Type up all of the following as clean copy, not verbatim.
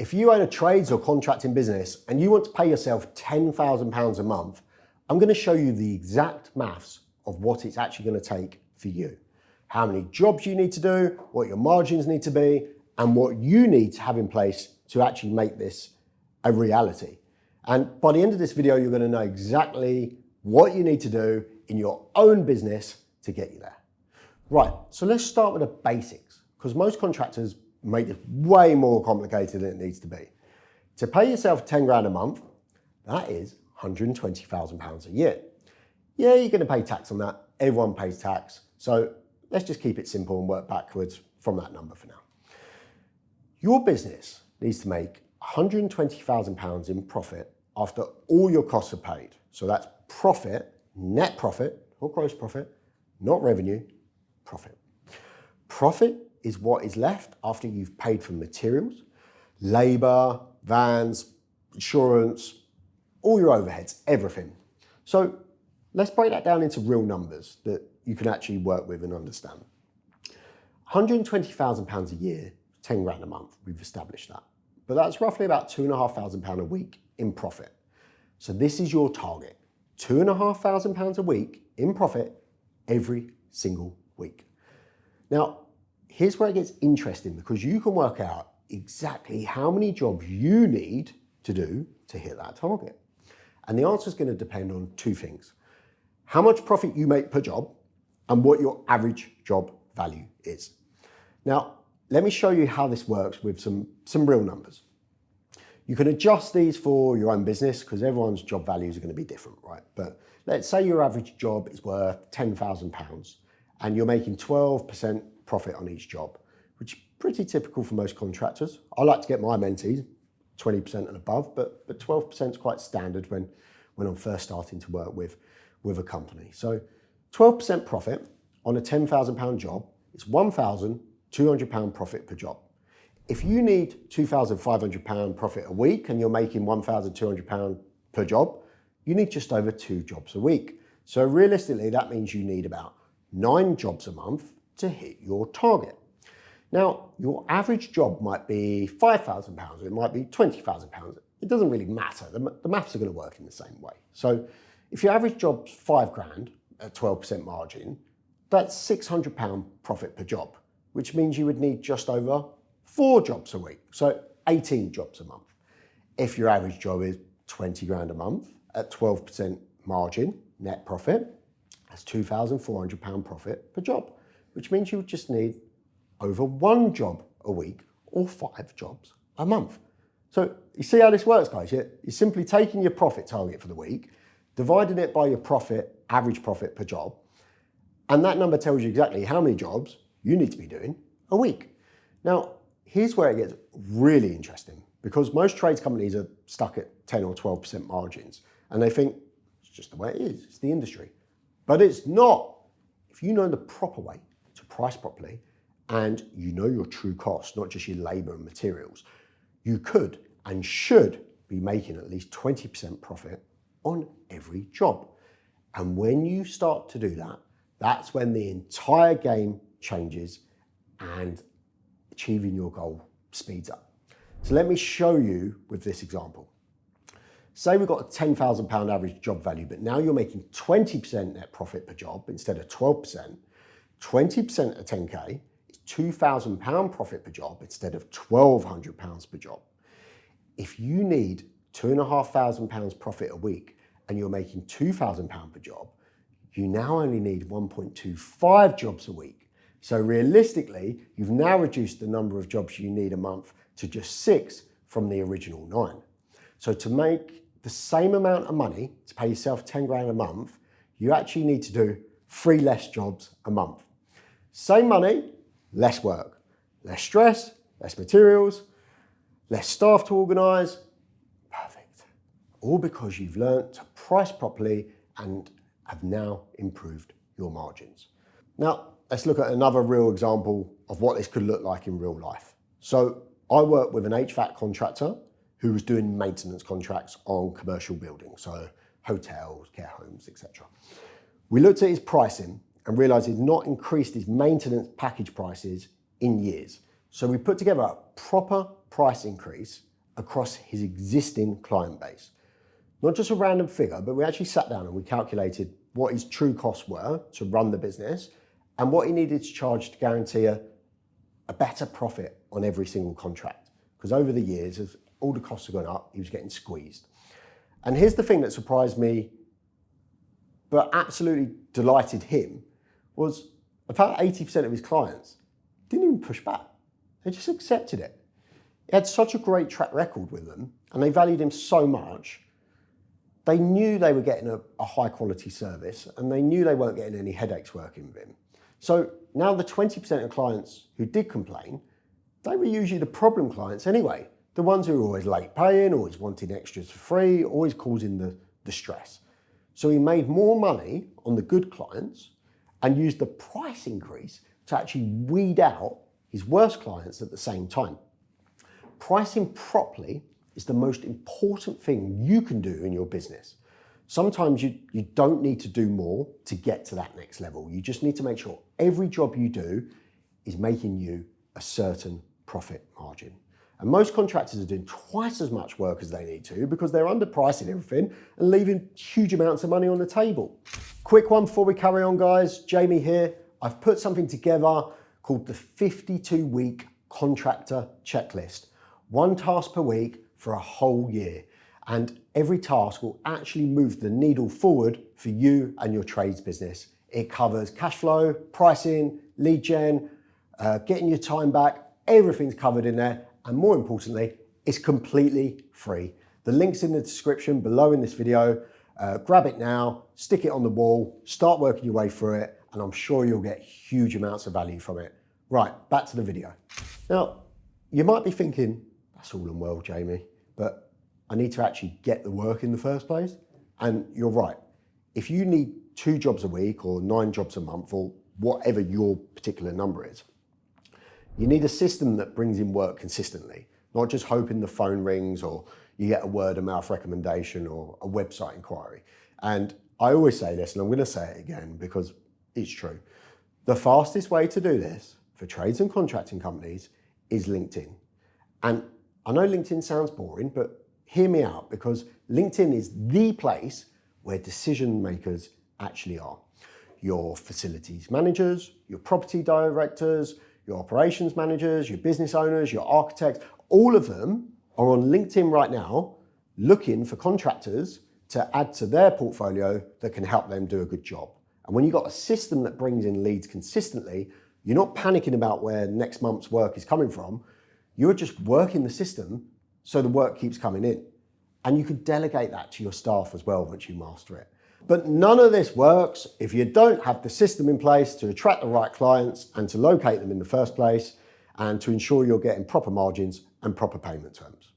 If you own a trades or contracting business and you want to pay yourself £10,000 a month, I'm going to show you the exact maths of what it's actually going to take for you. How many jobs you need to do, what your margins need to be, and what you need to have in place to actually make this a reality. And by the end of this video, you're going to know exactly what you need to do in your own business to get you there. Right, so let's start with the basics, because most contractors make this way more complicated than it needs to be. To pay yourself 10 grand a month, that is £120,000 a year. Yeah, you're going to pay tax on that. Everyone pays tax. So let's just keep it simple and work backwards from that number for now. Your business needs to make £120,000 in profit after all your costs are paid. So that's profit, net profit, not gross profit, not revenue, profit. Profit is what is left after you've paid for materials, labour, vans, insurance, all your overheads, everything. So let's break that down into real numbers that you can actually work with and understand. £120,000 a year, 10 grand a month, we've established that. But that's roughly about £2,500 a week in profit. So this is your target, £2,500 a week in profit every single week. Now, here's where it gets interesting, because you can work out exactly how many jobs you need to do to hit that target. And the answer is going to depend on two things: how much profit you make per job and what your average job value is. Now, let me show you how this works with some real numbers. You can adjust these for your own business because everyone's job values are going to be different, right? But let's say your average job is worth £10,000 and you're making 12% profit on each job, which is pretty typical for most contractors. I like to get my mentees 20% and above, but 12% is quite standard when I'm first starting to work with a company. So 12% profit on a £10,000 job is £1,200 profit per job. If you need £2,500 profit a week and you're making £1,200 per job, you need just over 2 jobs a week. So realistically, that means you need about 9 jobs a month to hit your target. Now, your average job might be £5,000, it might be £20,000. It doesn't really matter. The maths are going to work in the same way. So if your average job's 5 grand at 12% margin, that's £600 profit per job, which means you would need just over 4 jobs a week, so 18 jobs a month. If your average job is 20 grand a month at 12% margin, net profit, that's £2,400 profit per job, which means you would just need over 1 job a week or 5 jobs a month. So you see how this works, guys? You're simply taking your profit target for the week, dividing it by your profit, average profit per job, and that number tells you exactly how many jobs you need to be doing a week. Now, here's where it gets really interesting, because most trades companies are stuck at 10 or 12% margins, and they think it's just the way it is, it's the industry. But it's not. If you know the proper way to price properly, and you know your true cost, not just your labor and materials, you could and should be making at least 20% profit on every job. And when you start to do that, that's when the entire game changes and achieving your goal speeds up. So let me show you with this example. Say we've got a £10,000 average job value, but now you're making 20% net profit per job instead of 12%. 20% of 10K is £2,000 profit per job instead of £1,200 per job. If you need £2,500 profit a week and you're making £2,000 per job, you now only need 1.25 jobs a week. So realistically, you've now reduced the number of jobs you need a month to just 6 from the original 9. So to make the same amount of money, to pay yourself 10 grand a month, you actually need to do 3 less jobs a month. Same money, less work, less stress, less materials, less staff to organise. Perfect. All because you've learnt to price properly and have now improved your margins. Now, let's look at another real example of what this could look like in real life. So I work with an HVAC contractor who was doing maintenance contracts on commercial buildings, so hotels, care homes, etc. We looked at his pricing and realised he'd not increased his maintenance package prices in years. So we put together a proper price increase across his existing client base. Not just a random figure, but we actually sat down and we calculated what his true costs were to run the business and what he needed to charge to guarantee a better profit on every single contract. Because over the years, as all the costs have gone up, he was getting squeezed. And here's the thing that surprised me, but absolutely delighted him, was about 80% of his clients didn't even push back. They just accepted it. He had such a great track record with them, and they valued him so much. They knew they were getting a high quality service, and they knew they weren't getting any headaches working with him. So now the 20% of clients who did complain, they were usually the problem clients anyway. The ones who were always late paying, always wanting extras for free, always causing the stress. So he made more money on the good clients and used the price increase to actually weed out his worst clients at the same time. Pricing properly is the most important thing you can do in your business. Sometimes you don't need to do more to get to that next level. You just need to make sure every job you do is making you a certain profit margin. And most contractors are doing twice as much work as they need to because they're underpricing everything and leaving huge amounts of money on the table. Quick one before we carry on, guys. Jamie here. I've put something together called the 52-week contractor checklist. One task per week for a whole year. And every task will actually move the needle forward for you and your trades business. It covers cash flow, pricing, lead gen, getting your time back. Everything's covered in there. And more importantly, it's completely free. The link's in the description below in this video. Grab it now, stick it on the wall, start working your way through it, and I'm sure you'll get huge amounts of value from it. Right, back to the video. Now, you might be thinking, that's all and well, Jamie, but I need to actually get the work in the first place. And you're right. If you need 2 jobs a week or 9 jobs a month or whatever your particular number is, you need a system that brings in work consistently, not just hoping the phone rings or you get a word of mouth recommendation or a website inquiry. And I always say this, and I'm going to say it again because it's true. The fastest way to do this for trades and contracting companies is LinkedIn. And I know LinkedIn sounds boring, but hear me out, because LinkedIn is the place where decision makers actually are. Your facilities managers, your property directors, your operations managers, your business owners, your architects, all of them are on LinkedIn right now looking for contractors to add to their portfolio that can help them do a good job. And when you've got a system that brings in leads consistently, you're not panicking about where next month's work is coming from. You're just working the system so the work keeps coming in. And you could delegate that to your staff as well once you master it. But none of this works if you don't have the system in place to attract the right clients and to locate them in the first place and to ensure you're getting proper margins and proper payment terms.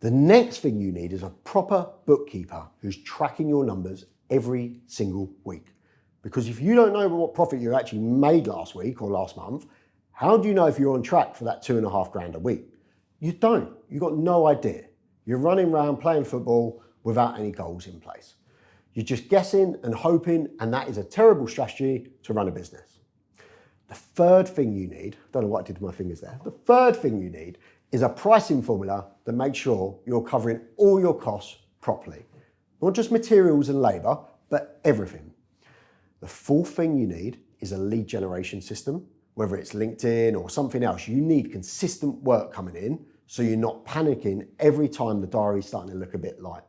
The next thing you need is a proper bookkeeper who's tracking your numbers every single week. Because if you don't know what profit you actually made last week or last month, how do you know if you're on track for that $2.5 grand a week? You don't. You've got no idea. You're running around playing football without any goals in place. You're just guessing and hoping, and that is a terrible strategy to run a business. The third thing you need, don't know what I did with my fingers there. The third thing you need is a pricing formula that makes sure you're covering all your costs properly. Not just materials and labor, but everything. The fourth thing you need is a lead generation system, whether it's LinkedIn or something else. You need consistent work coming in so you're not panicking every time the diary's starting to look a bit light.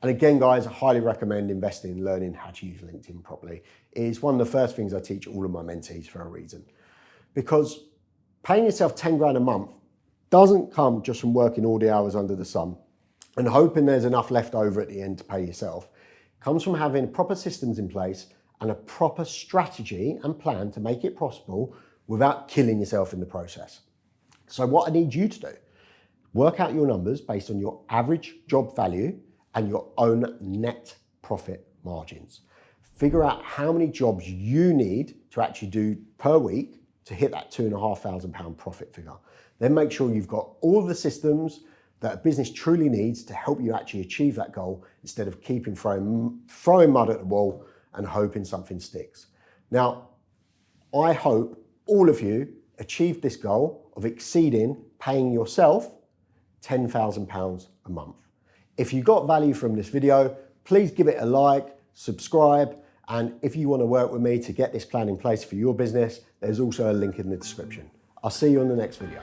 And again, guys, I highly recommend investing in learning how to use LinkedIn properly. It's one of the first things I teach all of my mentees for a reason. Because paying yourself 10 grand a month doesn't come just from working all the hours under the sun and hoping there's enough left over at the end to pay yourself. It comes from having proper systems in place and a proper strategy and plan to make it possible without killing yourself in the process. So what I need you to do, work out your numbers based on your average job value and your own net profit margins. Figure out how many jobs you need to actually do per week to hit that £2,500 profit figure. Then make sure you've got all the systems that a business truly needs to help you actually achieve that goal instead of keeping throwing mud at the wall and hoping something sticks. Now, I hope all of you achieve this goal of exceeding paying yourself £10,000 a month. If you got value from this video, please give it a like, subscribe, and if you want to work with me to get this plan in place for your business, there's also a link in the description. I'll see you on the next video.